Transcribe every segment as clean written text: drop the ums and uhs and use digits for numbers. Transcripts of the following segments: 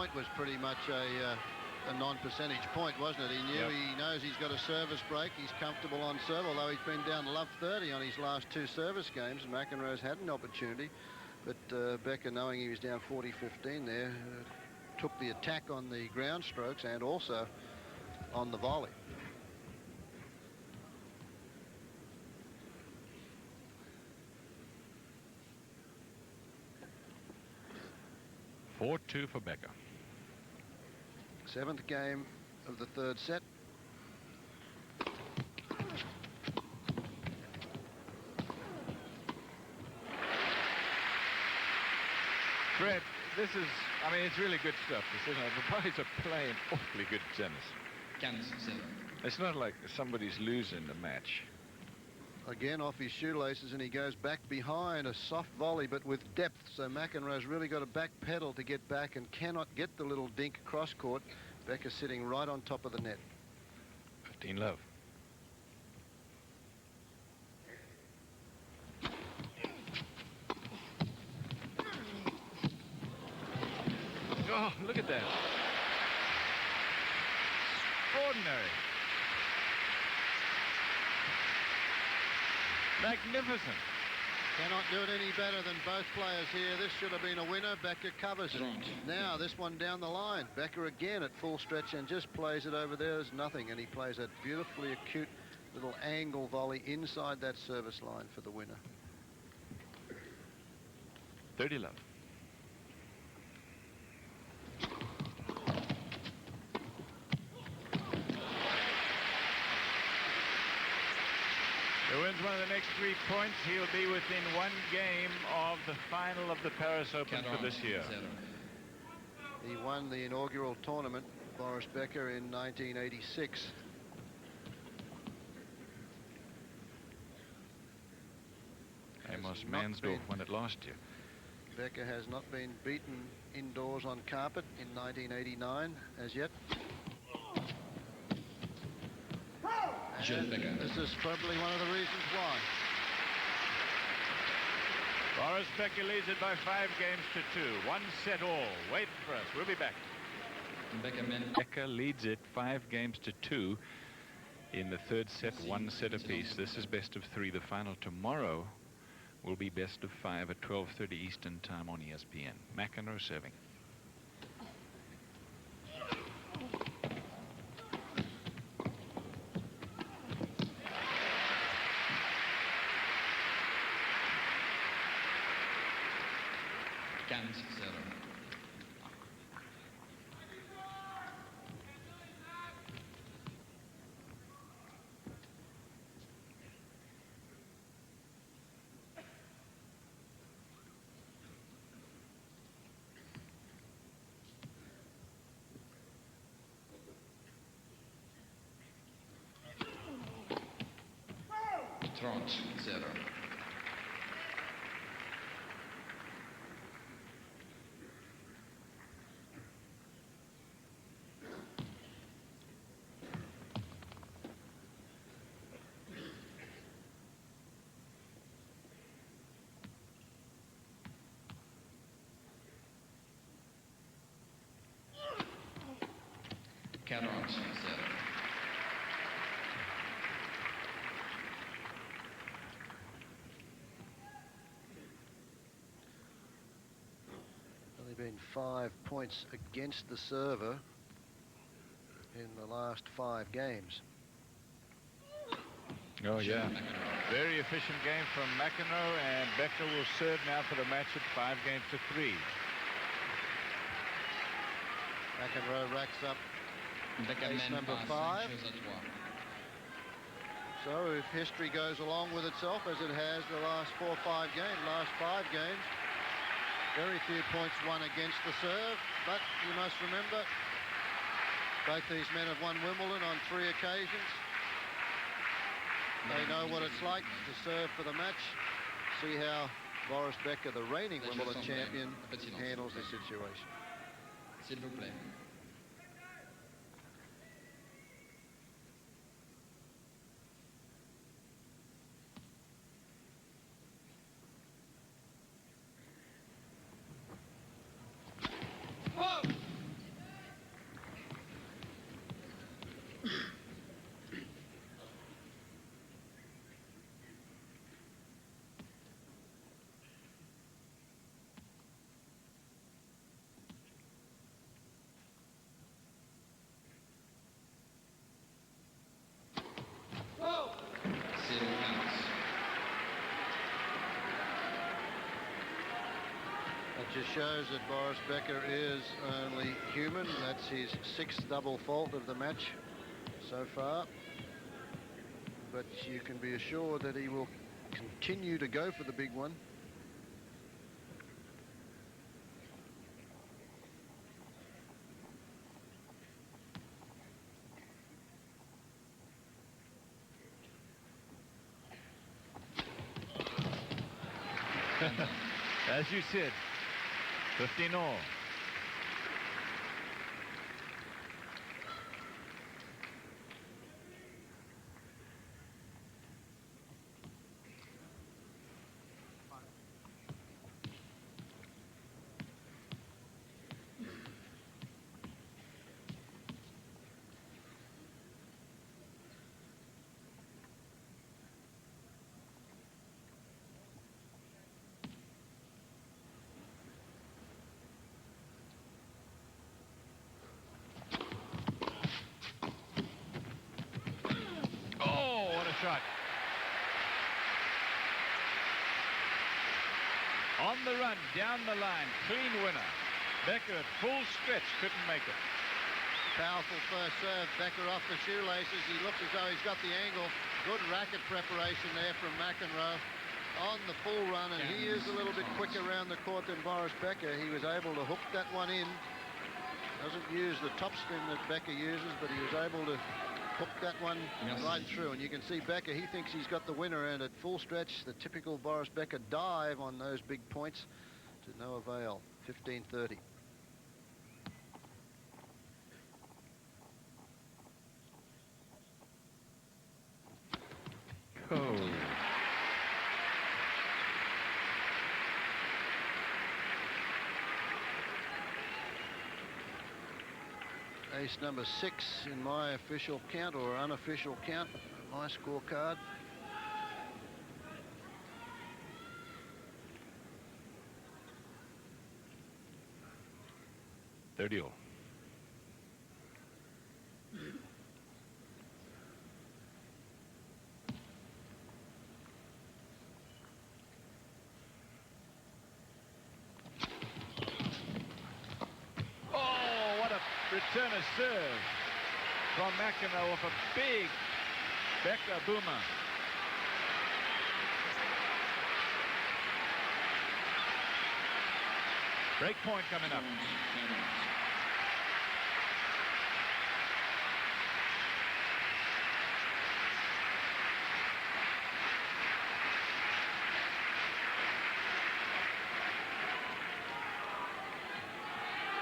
point was pretty much a non-percentage point, wasn't it? He knew, he knows he's got a service break. He's comfortable on serve, although he's been down love 30 on his last 2 service games. McEnroe's had an opportunity, but Becker, knowing he was down 40-15 there, took the attack on the ground strokes and also on the volley. (4-2) for Becker. 7th game of the 3rd set. Fred, this is, I mean, it's really good stuff. This isn't it? The boys are playing awfully good tennis. It's not like somebody's losing the match. Again off his shoelaces, and he goes back behind, a soft volley but with depth, so McEnroe's really got to back pedal to get back and cannot get the little dink cross court. Becker sitting right on top of the net. 15 love. Oh, look at that. Extraordinary. Magnificent. Cannot do it any better than both players here. This should have been a winner. Becker covers it. Now this one down the line. Becker again at full stretch and just plays it over there as nothing. And he plays that beautifully acute little angle volley inside that service line for the winner. 30 love. Who wins one of the next 3 points, he'll be within 1 game of the final of the Paris Open for this year. He won the inaugural tournament, Boris Becker, in 1986. Amos Mansdorf won it last year. Becker has not been beaten indoors on carpet in 1989 as yet. This is probably one of the reasons why. Boris Becker leads it by 5 games to 2. 1 set all. Wait for us. We'll be back. Becker leads it 5 games to 2 in the 3rd set, 1 set apiece. This is best of 3. The final tomorrow will be best of 5 at 12:30 Eastern Time on ESPN. McEnroe serving. Only been 5 points against the server in the last 5 games. Oh, yeah. Very efficient game from McEnroe, and Becker will serve now for the match at 5 games to 3. McEnroe racks up ace number 5. So if history goes along with itself, as it has the last 4 or 5 games, very few points won against the serve. But you must remember, both these men have won Wimbledon on 3 occasions. They know what it's like to serve for the match. See how Boris Becker, the reigning Wimbledon champion, handles this situation. S'il vous plaît. shows that Boris Becker is only human. That's his 6th double fault of the match so far. But you can be assured that he will continue to go for the big one. As you said, 15 all. Shot. On the run, down the line, clean winner. Becker at full stretch, couldn't make it. Powerful first serve. Becker off the shoelaces. He looks as though he's got the angle. Good racket preparation there from McEnroe on the full run, and he is a little bit quicker around the court than Boris Becker. He was able to hook that one in. Doesn't use the topspin that Becker uses, but he was able to hook that one right through. And you can see Becker, he thinks he's got the winner, and at full stretch, the typical Boris Becker dive on those big points to no avail. 15-30. Oh. Ace number 6 in my official count, or unofficial count, my scorecard. $30 all. Return a serve from McEnroe off a big Becker boomer. Break point coming up.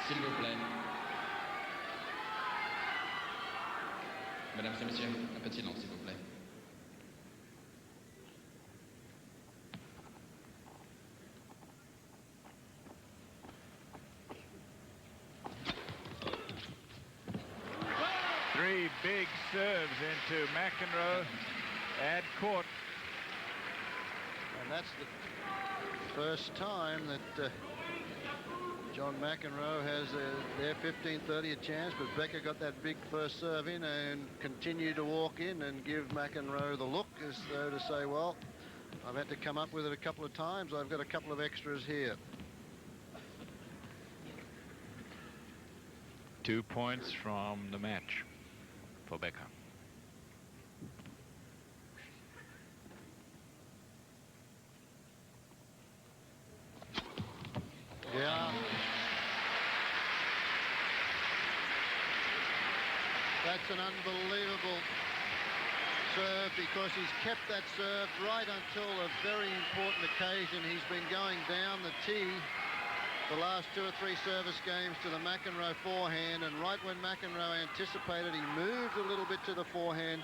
S'il vous plaît. Mesdames et messieurs, un petit nom, s'il vous plaît. Three big serves into McEnroe at court. And that's the first time that John McEnroe has their 15-30 a chance, but Becker got that big first serve in and continued to walk in and give McEnroe the look, as though to say, well, I've had to come up with it a couple of times. I've got a couple of extras here. 2 points from the match for Becker. Yeah. That's an unbelievable serve, because he's kept that serve right until a very important occasion. He's been going down the tee the last 2 or 3 service games to the McEnroe forehand, and right when McEnroe anticipated, he moved a little bit to the forehand.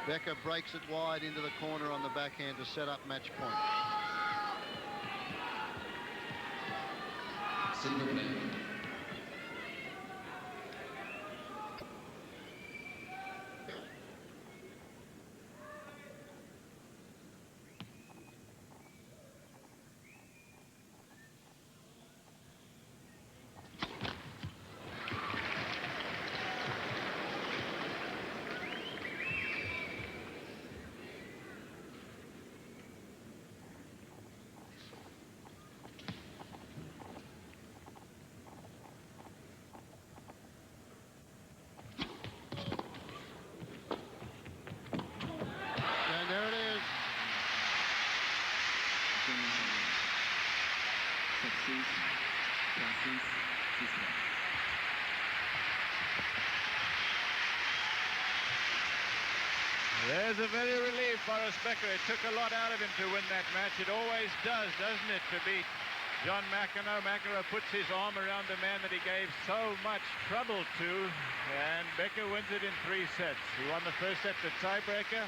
Becker breaks it wide into the corner on the backhand to set up match point. S'il vous plaît. There's a very relief, Boris Becker. It took a lot out of him to win that match. It always does, doesn't it, to beat John McEnroe. McEnroe puts his arm around the man that he gave so much trouble to, and Becker wins it in 3 sets. He won the first set, the tiebreaker.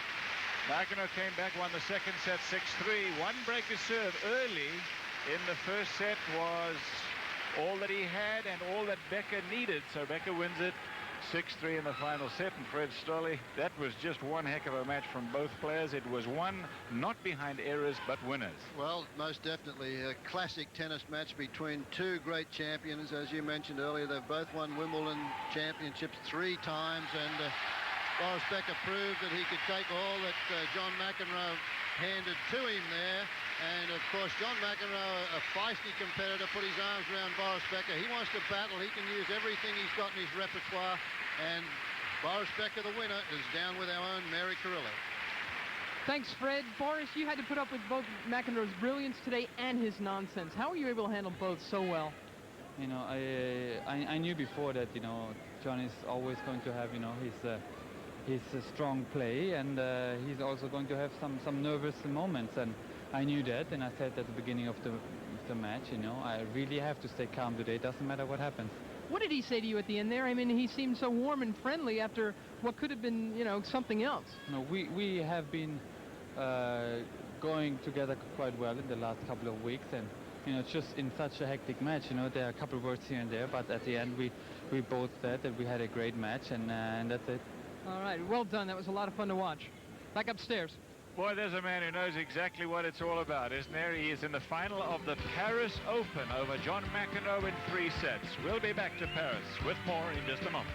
McEnroe came back, won the second set 6-3. One break to serve early in the first set was all that he had and all that Becker needed. So Becker wins it 6-3 in the final set. And Fred Stolle, that was just one heck of a match from both players. It was one not behind errors but winners. Well, most definitely a classic tennis match between two great champions. As you mentioned earlier, they've both won Wimbledon championships 3 times, and Boris Becker proved that he could take all that John McEnroe handed to him there. And of course, John McEnroe, a feisty competitor, put his arms around Boris Becker. He wants to battle. He can use everything he's got in his repertoire. And Boris Becker, the winner, is down with our own Mary Carrillo. Thanks, Fred. Boris, you had to put up with both McEnroe's brilliance today and his nonsense. How were you able to handle both so well? You know, I knew before that, you know, John is always going to have, you know, his strong play, and he's also going to have some nervous moments, and I knew that, and I said at the beginning of the match, you know, I really have to stay calm today. It doesn't matter what happens. What did he say to you at the end there? I mean, he seemed so warm and friendly after what could have been, you know, something else. No, we have been going together quite well in the last couple of weeks, and you know, it's just in such a hectic match, you know, there are a couple of words here and there, but at the end we both said that we had a great match, and that's it. All right, well done. That was a lot of fun to watch. Back upstairs. Boy, there's a man who knows exactly what it's all about, isn't there? He is in the final of the Paris Open over John McEnroe in 3 sets. We'll be back to Paris with more in just a moment.